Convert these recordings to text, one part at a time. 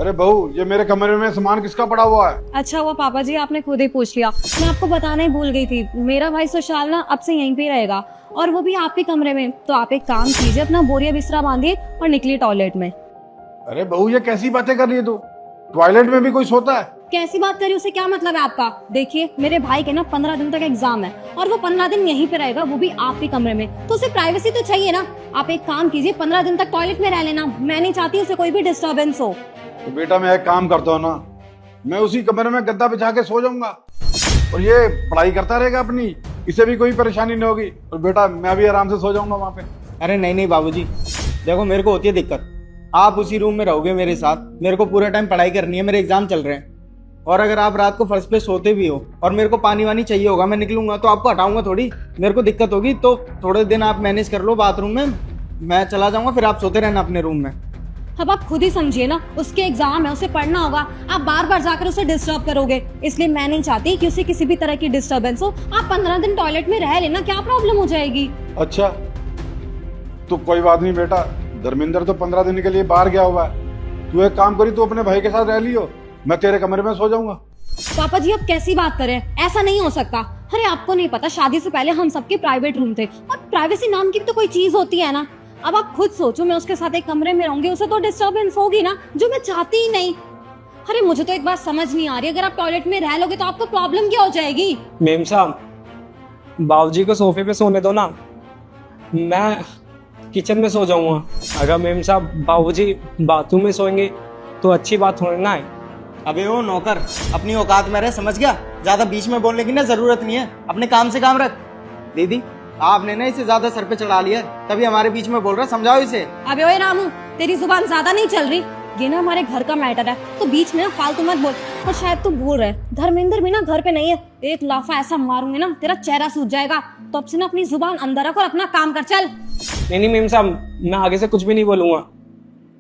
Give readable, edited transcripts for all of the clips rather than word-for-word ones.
अरे बहू, ये मेरे कमरे में सामान किसका पड़ा हुआ है? अच्छा हुआ पापा जी आपने खुद ही पूछ लिया, मैं आपको बताना ही भूल गई थी। मेरा भाई सुशाल ना अब से यहीं पे रहेगा और वो भी आपके कमरे में। तो आप एक काम कीजिए, अपना बोरिया बिस्तरा बांधिए और निकलिए टॉयलेट में। अरे बहू, ये कैसी बातें कर रही है तू? टॉयलेट में भी कोई सोता है? कैसी बात करी, उससे क्या मतलब है आपका? देखिए मेरे भाई के ना 15 दिन तक एग्जाम है और वो 15 दिन यहीं पे रहेगा, वो भी आपके कमरे में। तो उसे प्राइवेसी तो चाहिए ना। आप एक काम कीजिए, 15 दिन तक टॉयलेट में रह लेना। मैं नहीं चाहती उसे कोई भी डिस्टर्बेंस हो। तो बेटा मैं एक काम करता हूँ ना, मैं उसी कमरे में गद्दा बिछा के सो जाऊंगा और ये पढ़ाई करता रहेगा अपनी, इसे भी कोई परेशानी नहीं होगी। और बेटा मैं भी आराम से सो जाऊंगा वहाँ पे। अरे नहीं नहीं बाबूजी, देखो मेरे को होती है दिक्कत। आप उसी रूम में रहोगे मेरे साथ, मेरे को पूरा टाइम पढ़ाई करनी है, मेरे एग्जाम चल रहे हैं। और अगर आप रात को फर्श पे सोते भी हो और मेरे को पानी वानी चाहिए होगा, मैं निकलूंगा तो आपको हटाऊंगा थोड़ी, मेरे को दिक्कत होगी। तो थोड़े दिन आप मैनेज कर लो बाथरूम में, मैं चला जाऊंगा, फिर आप सोते रहना अपने रूम में। अब आप खुद ही समझिए ना, उसके एग्जाम है, उसे पढ़ना होगा। आप बार बार जाकर उसे डिस्टर्ब करोगे, इसलिए मैं नहीं चाहती कि उसे किसी भी तरह की डिस्टर्बेंस हो। आप 15 दिन टॉयलेट में रह लेना, क्या प्रॉब्लम हो जाएगी? अच्छा तो कोई बात नहीं बेटा, धर्मेंद्र तो 15 दिन के लिए बाहर गया हुआ है। तू एक काम करी, तू अपने भाई के साथ रह लियो, मैं तेरे कमरे में सो जाऊंगा। पापा जी अब कैसी बात करें, ऐसा नहीं हो सकता। अरे आपको नहीं पता, शादी से पहले हम सबके प्राइवेट रूम थे और प्राइवेसी नाम की तो कोई चीज होती है ना। अब आप खुद सोचो, मैं उसके साथ एक कमरे में रहूंगी, उसे तो डिस्टर्बेंस होगी ना, जो मैं चाहती ही नहीं। अरे मुझे तो एक बात समझ नहीं आ रही, अगर आप टॉयलेट में रह लोगे तो आपको प्रॉब्लम क्या हो जाएगी? मेम साहब, बाबूजी को सोफे पे सोने दो ना, मैं किचन में सो जाऊंगा। अगर मेम साहब बाबूजी बाथरूम में सोएंगे तो अच्छी बात थोड़ी ना है। अबे ओ नौकर, अपनी औकात में रह, समझ गया? ज्यादा बीच में बोलने की ना जरूरत नहीं है, अपने काम से काम रख। दीदी आपने ना इसे ज्यादा सर पे चढ़ा लिया, तभी हमारे बीच में बोल रहा, समझाओ इसे। अबे ओए रामू, तेरी जुबान ज्यादा नहीं चल रही? ये ना हमारे घर का मैटर है, तो बीच में ना फालतू मत बोल। और शायद तू भूल रहे, धर्मेंद्र भी ना घर पे नहीं है। एक लाफा ऐसा मारूंगी ना, तेरा चेहरा सूज जाएगा। तो अब से ना अपनी जुबान अंदर रख और अपना काम कर, चल। नहीं मेम साहब, मैं आगे से कुछ भी नहीं बोलूंगा,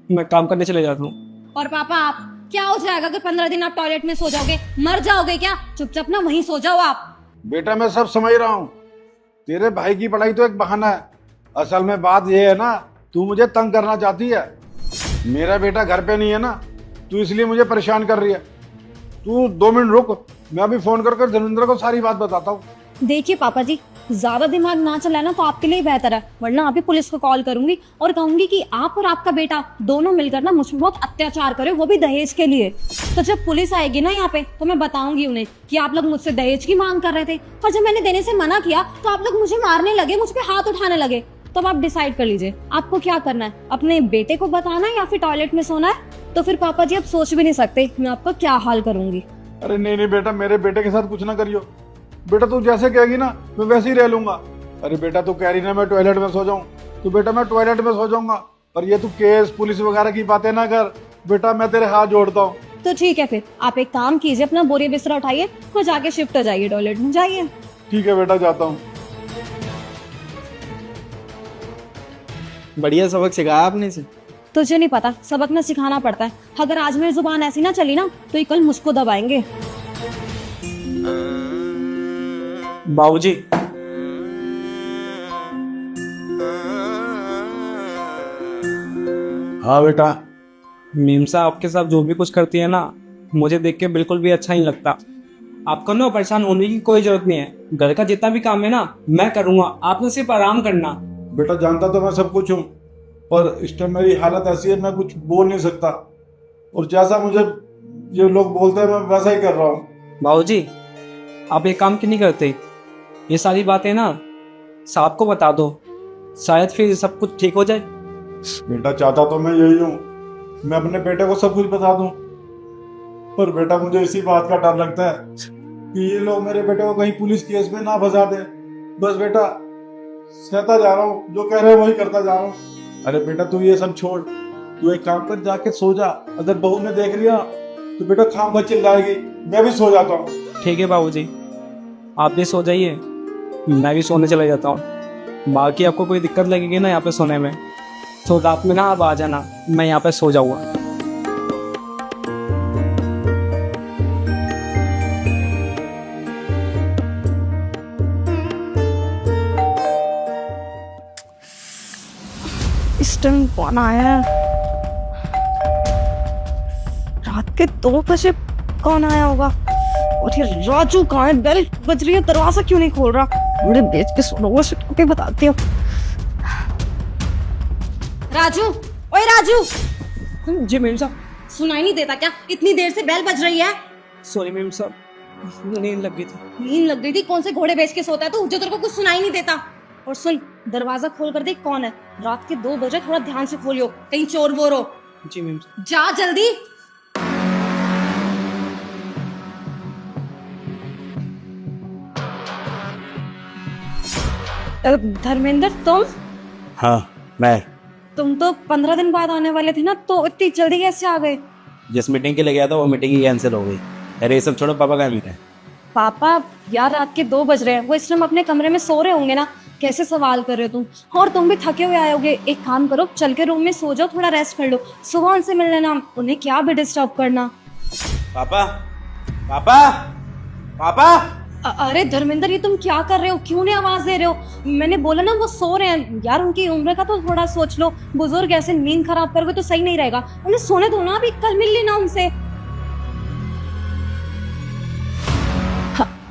मैं काम करने चले जाता हूँ। और पापा आप, क्या हो जाएगा अगर 15 दिन आप टॉयलेट में सो जाओगे? मर जाओगे क्या? चुपचाप ना वहीं सो जाओ आप। बेटा मैं सब समझ रहा हूँ, तेरे भाई की पढ़ाई तो एक बहाना है। असल में बात यह है ना, तू मुझे तंग करना चाहती है। मेरा बेटा घर पे नहीं है ना, तू इसलिए मुझे परेशान कर रही है। तू 2 मिनट रुक, मैं अभी फोन कर धर्मेंद्र को सारी बात बताता हूँ। देखिए पापा जी, ज्यादा दिमाग ना चलाए ना तो आपके लिए बेहतर है, वरना अभी पुलिस को कॉल करूंगी और कहूंगी कि आप और आपका बेटा दोनों मिलकर ना मुझ पर बहुत अत्याचार करे, वो भी दहेज के लिए। तो जब पुलिस आएगी ना यहाँ पे, तो मैं बताऊंगी उन्हें कि आप लोग मुझसे दहेज की मांग कर रहे थे और जब मैंने देने से मना किया तो आप लोग मुझे मारने लगे, मुझ पे हाथ उठाने लगे। तो अब आप डिसाइड कर लीजिए आपको क्या करना है, अपने बेटे को बताना है या फिर टॉयलेट में सोना है। तो फिर पापा जी आप सोच भी नहीं सकते मैं आपका क्या हाल करूंगी। अरे नहीं नहीं बेटा, मेरे बेटे के साथ कुछ ना करियो। बेटा तू जैसे कहेगी ना मैं वैसे ही रह लूंगा। अरे बेटा तू कह रही ना मैं टॉयलेट में सो जाऊं, तो बेटा मैं टॉयलेट में सो जाऊंगा। पर ये तू केस पुलिस वगैरह की बातें ना कर बेटा, मैं तेरे हाथ जोड़ता हूँ। तो ठीक है, फिर आप एक काम कीजिए, अपना बोरिया बिस्तरा उठाइए और जाके शिफ्ट हो जाइए, टॉयलेट में जाइए। ठीक है बेटा, जाता हूँ। बढ़िया सबक सिखाया आपने इसे। तुझे नहीं पता, सबक ना सिखाना पड़ता है। अगर आज मेरी जुबान ऐसी ना चली ना तो ये कल मुझको दबाएंगे। बाबूजी, हाँ बेटा। मेम साहब आपके साथ जो भी कुछ करती है ना, मुझे देख के बिल्कुल भी अच्छा नहीं लगता। आपको ना परेशान होने की कोई जरूरत नहीं है, घर का जितना भी काम है ना मैं करूँगा, आपने सिर्फ आराम करना। बेटा जानता तो मैं सब कुछ हूँ, पर इस टाइम मेरी हालत ऐसी है मैं कुछ बोल नहीं सकता, और जैसा मुझे ये लोग बोलते हैं मैं वैसा ही कर रहा हूँ। बाबूजी आप एक काम क्यों नहीं करते, ये सारी बातें ना साहब को बता दो, शायद फिर सब कुछ ठीक हो जाए। बेटा चाहता तो मैं यही हूँ, मैं अपने बेटे को सब कुछ बता दूं, पर बेटा मुझे इसी बात का डर लगता है कि ये लोग मेरे बेटे को कहीं पुलिस केस में ना फंसा दे। बस बेटा सहता जा रहा हूँ, जो कह रहे हैं वही करता जा रहा हूँ। अरे बेटा तू ये सब छोड़, तू एक काम कर, जाके सो जा। अगर बहू ने देख लिया तो बेटा खाम खा चिल्लाएगी, मैं भी सो जाता हूँ। ठीक है बाबूजी, आप भी सो जाइए, मैं भी सोने चला जाता हूँ। बाकी आपको कोई दिक्कत लगेगी ना यहाँ पे सोने में तो रात में ना आप आ जाना, मैं यहाँ पे सो जाऊँगा। इस टाइम कौन आया है? के 2 बजे कौन आया होगा? और ये राजू कहाँ है? बेल बज रही है, दरवाजा क्यों नहीं खोल रहा? बड़े बेच के सुनो से के बताती हूँ। राजू, ओए राजू, जी मेम साहब। सुनाई नहीं देता क्या? इतनी देर से बेल बज रही है। सॉरी मेम साहब, नींद लग गई थी। नींद लग गई थी? कौन से घोड़े बेच के सोता है तू जो तेरे को कुछ सुनाई नहीं देता? और सुन, दरवाजा खोल कर देख कौन है। रात के 2 बजे, थोड़ा ध्यान से खोलियो, कहीं चोर वोर हो। जी मेम साहब। जा जल्दी। धर्मेंद्र, हाँ मैं तुम तो 15 दिन बाद आने वाले थे ना, तो इतनी जल्दी कैसे आ गए? जिस मीटिंग के लिए गया था वो मीटिंग ही कैंसिल हो गई। अरे ये सब छोड़ो, पापा कहाँ मेरे? पापा यार, रात के 2 बज रहे हैं, वो इस टाइम अपने कमरे में सो रहे होंगे ना। कैसे सवाल कर रहे हो तुम? और तुम भी थके हुए आए होगे। एक काम करो, चल के रूम में सो जाओ, थोड़ा रेस्ट कर लो, सुबह उनसे मिल लेना, उन्हें क्या भी डिस्टर्ब करना। पापा पापा पापा अरे धर्मेंद्र, ये तुम क्या कर रहे हो? क्यों नहीं आवाज दे रहे हो? मैंने बोला ना वो सो रहे हैं यार, उनकी उम्र का तो थोड़ा सोच लो। बुजुर्ग ऐसे नींद खराब करोगे तो सही नहीं रहेगा। उन्हें सोने दो ना, अभी कल मिल लेना उनसे।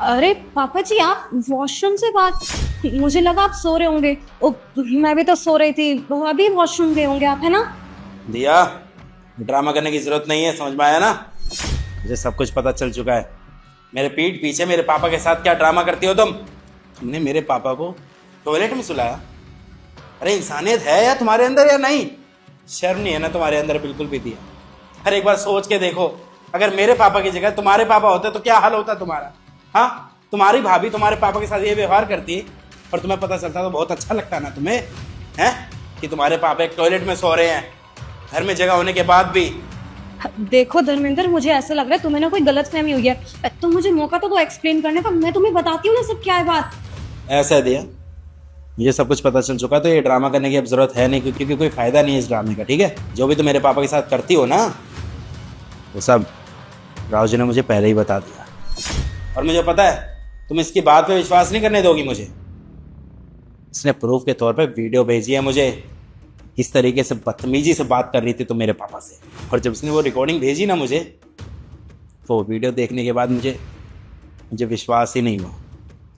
अरे पापा जी, आप वॉशरूम से बात, मुझे लगा आप सो रहे होंगे। ओ, मैं भी तो सो रही थी, वो अभी वॉशरूम गए होंगे आप, है ना? दिया, ड्रामा करने की जरूरत नहीं है, समझ में आया ना? मुझे सब कुछ पता चल चुका है। मेरे पीठ पीछे मेरे पापा के साथ क्या ड्रामा करती हो तुम? तुमने मेरे पापा को टॉयलेट में सुलाया। अरे इंसानियत है या तुम्हारे अंदर या नहीं? शर्म नहीं है ना तुम्हारे अंदर बिल्कुल भी दिया? अरे एक बार सोच के देखो, अगर मेरे पापा की जगह तुम्हारे पापा होते तो क्या हाल होता तुम्हारा? हाँ, तुम्हारी भाभी तुम्हारे पापा के साथ ये व्यवहार करती और तुम्हें पता चलता तो बहुत अच्छा लगता ना तुम्हें, हैं? कि तुम्हारे पापा एक टॉयलेट में सो रहे हैं, घर में जगह होने के बाद भी। देखो धर्मेंद्र, मुझे ऐसा लग रहा है तुम्हें ना कोई गलतफहमी हुई है। तो मुझे मौका तो दो एक्सप्लेन करने का, मैं तुम्हें बताती हूँ ना सब क्या है बात। ऐसा है दिया, मुझे सब कुछ पता चल चुका है, तो ये ड्रामा करने की अब जरूरत है नहीं, क्योंकि कोई फायदा नहीं है इस ड्रामे का, ठीक है? जो भी तुम मेरे पापा के साथ करती हो ना, वो सब राव जी ने मुझे पहले ही बता दिया। और मुझे पता है तुम इसकी बात पे विश्वास नहीं करने दोगी मुझे। इसने प्रूफ के तौर पे वीडियो भेजी है मुझे, इस तरीके से बदतमीजी से बात कर रही थी तुम मेरे पापा से। और जब उसने वो रिकॉर्डिंग भेजी ना मुझे, तो वो वीडियो देखने के बाद मुझे विश्वास ही नहीं हुआ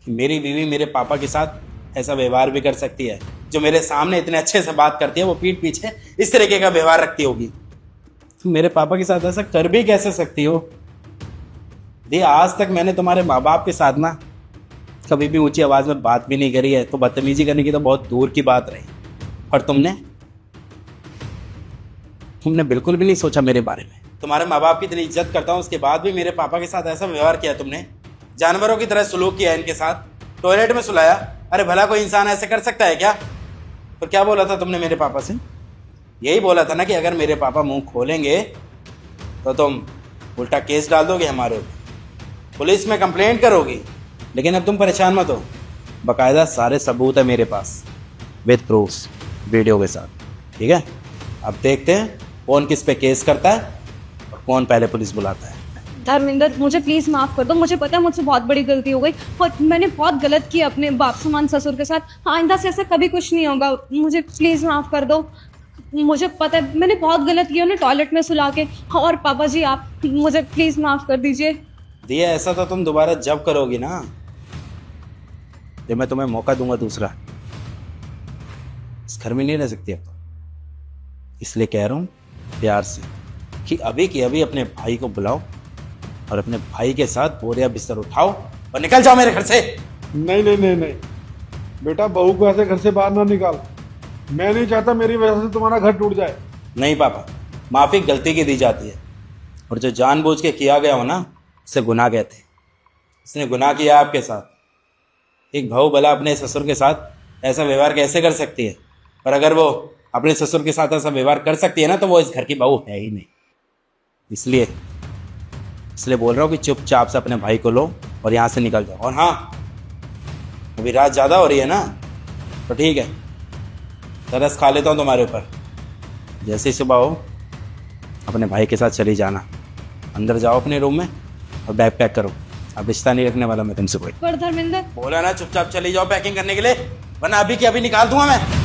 कि मेरी बीवी मेरे पापा के साथ ऐसा व्यवहार भी कर सकती है। जो मेरे सामने इतने अच्छे से बात करती है, वो पीठ पीछे इस तरीके का व्यवहार रखती होगी। तुम मेरे पापा के साथ ऐसा कर भी कैसे सकती हो? दिया, आज तक मैंने तुम्हारे माँ बाप के साथ ना कभी भी ऊंची आवाज में बात भी नहीं करी है, तो बदतमीजी करने की तो बहुत दूर की बात रही। और तुमने बिल्कुल भी नहीं सोचा मेरे बारे में। तुम्हारे माँ बाप की इतनी इज्जत करता हूँ, उसके बाद भी मेरे पापा के साथ ऐसा व्यवहार किया तुमने, जानवरों की तरह सलूक किया इनके साथ, टॉयलेट में सुलाया। अरे भला कोई इंसान ऐसे कर सकता है क्या? तो क्या बोला था तुमने मेरे पापा से? यही बोला था ना कि अगर मेरे पापा मुंह खोलेंगे तो तुम उल्टा केस डाल दोगे हमारे ऊपर, पुलिस में कंप्लेंट करोगी। लेकिन अब तुम परेशान मत हो, बाकायदा सारे सबूत है मेरे पास, विद प्रूफ्स, वीडियो के साथ, ठीक है? अब देखते हैं कौन किस पे केस करता है और कौन पहले पुलिस बुलाता है। धर्मेंद्र, मुझे प्लीज माफ कर दो। मुझे पता है मुझसे बहुत बड़ी गलती हो गई और मैंने बहुत गलत किया अपने बाप समान ससुर के साथ। आइंदा से ऐसा कभी कुछ नहीं होगा। मुझे प्लीज माफ कर दो। मुझे पता है मैंने बहुत गलत किया, उन्हें टॉयलेट में सुला के। और पापा जी, आप मुझे प्लीज माफ कर दीजिए। दिया, ऐसा तो तुम दोबारा जब करोगी ना, जब मैं तुम्हें मौका दूंगा दूसरा, इस घर में नहीं रह सकती अब। इसलिए कह रहा हूँ प्यार से कि अभी की अभी अपने भाई को बुलाओ और अपने भाई के साथ बोरिया बिस्तर उठाओ और निकल जाओ मेरे घर से। नहीं नहीं नहीं नहीं बेटा, बहू को ऐसे घर से बाहर ना निकाल। मैं नहीं चाहता मेरी वजह से तुम्हारा घर टूट जाए। नहीं पापा, माफी गलती की दी जाती है, और जो जानबूझ के किया गया हो ना, उससे गुनाह कहते हैं। इसने गुनाह किया आपके साथ। एक बहू भला अपने ससुर के साथ ऐसा व्यवहार कैसे कर सकती है? और अगर वो अपने ससुर के साथ ऐसा व्यवहार कर सकती है ना, तो वो इस घर की बहू है ही नहीं। इसलिए बोल रहा हूँ कि चुपचाप से अपने भाई को लो और यहाँ से निकल जाओ। और हाँ, अभी रात ज़्यादा हो रही है ना, तो ठीक है, तरस खा लेता हूँ तुम्हारे ऊपर। जैसे ही सुबह हो, अपने भाई के साथ चली जाना, अंदर जाओ अपने रूम में और बैग पैक करो। अब रिश्ता नहीं रखने वाला मैं तुमसे कोई। पर धर्मेंद्र, बोला ना चुपचाप चली जाओ पैकिंग करने के लिए, वरना अभी की अभी निकाल दूंगा मैं।